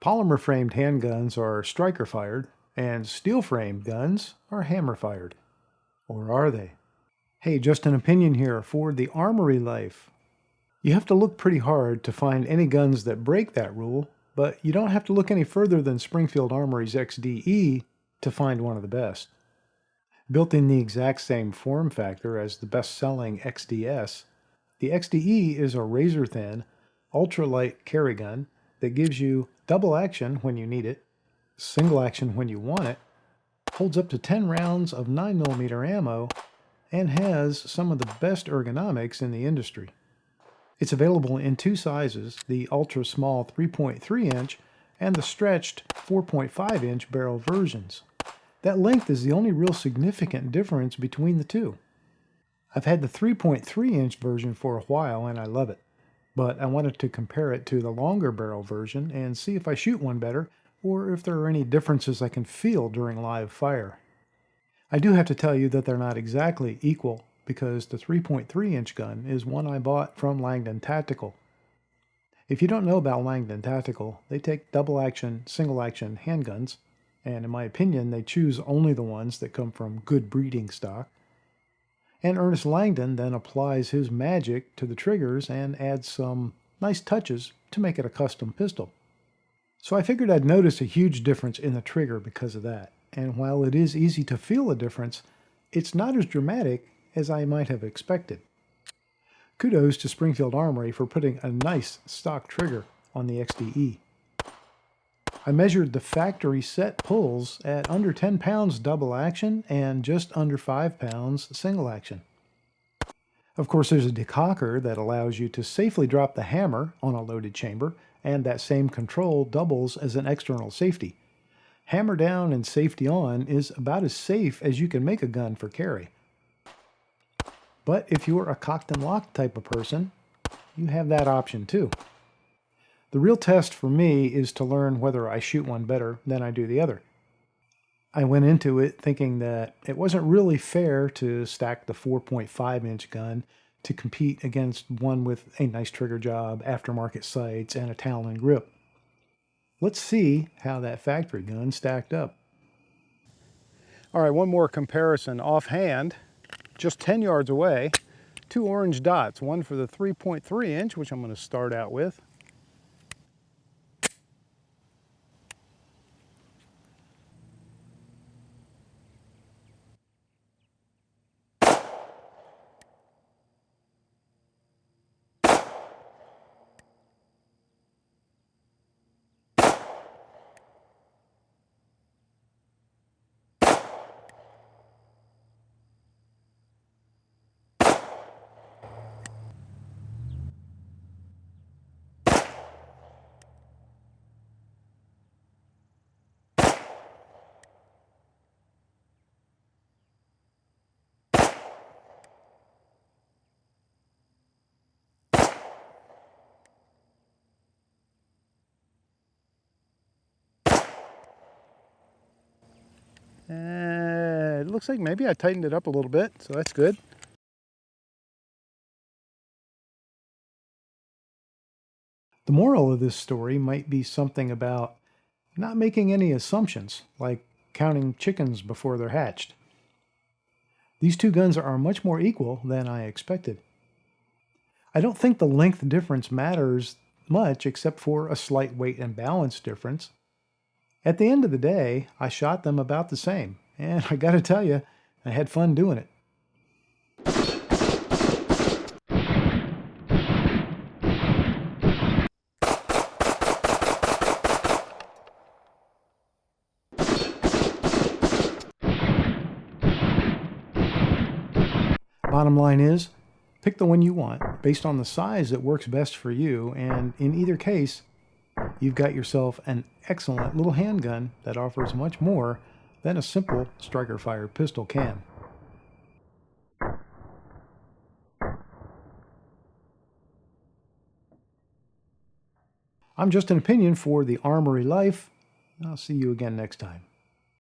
Polymer-framed handguns are striker-fired, and steel-framed guns are hammer-fired. Or are they? Hey, just an opinion here for the Armory Life. You have to look pretty hard to find any guns that break that rule, but you don't have to look any further than Springfield Armory's XDE to find one of the best. Built in the exact same form factor as the best-selling XDS, the XDE is a razor-thin, ultra-light carry gun that gives you double action when you need it, single action when you want it, holds up to 10 rounds of 9mm ammo, and has some of the best ergonomics in the industry. It's available in two sizes, the ultra-small 3.3-inch and the stretched 4.5-inch barrel versions. That length is the only real significant difference between the two. I've had the 3.3-inch version for a while and I love it, but I wanted to compare it to the longer barrel version and see if I shoot one better or if there are any differences I can feel during live fire. I do have to tell you that they're not exactly equal because the 3.3-inch gun is one I bought from Langdon Tactical. If you don't know about Langdon Tactical, they take double-action, single-action handguns, and in my opinion, they choose only the ones that come from good breeding stock. And Ernest Langdon then applies his magic to the triggers and adds some nice touches to make it a custom pistol. So I figured I'd notice a huge difference in the trigger because of that. And while it is easy to feel a difference, it's not as dramatic as I might have expected. Kudos to Springfield Armory for putting a nice stock trigger on the XDE. I measured the factory set pulls at under 10 pounds double action and just under 5 pounds single action. Of course, there's a decocker that allows you to safely drop the hammer on a loaded chamber, and that same control doubles as an external safety. Hammer down and safety on is about as safe as you can make a gun for carry. But if you're a cocked and locked type of person, you have that option too. The real test for me is to learn whether I shoot one better than I do the other. I went into it thinking that it wasn't really fair to stack the 4.5-inch gun to compete against one with a nice trigger job, aftermarket sights, and a Talon grip. Let's see how that factory gun stacked up. All right, one more comparison offhand. Just 10 yards away, two orange dots, one for the 3.3-inch, which I'm going to start out with. It looks like maybe I tightened it up a little bit, so that's good. The moral of this story might be something about not making any assumptions, like counting chickens before they're hatched. These two guns are much more equal than I expected. I don't think the length difference matters much except for a slight weight and balance difference. At the end of the day, I shot them about the same, and I gotta tell you, I had fun doing it. Bottom line is, pick the one you want based on the size that works best for you, and in either case, you've got yourself an excellent little handgun that offers much more than a simple striker-fired pistol can. I'm just an opinion for the Armory Life. I'll see you again next time.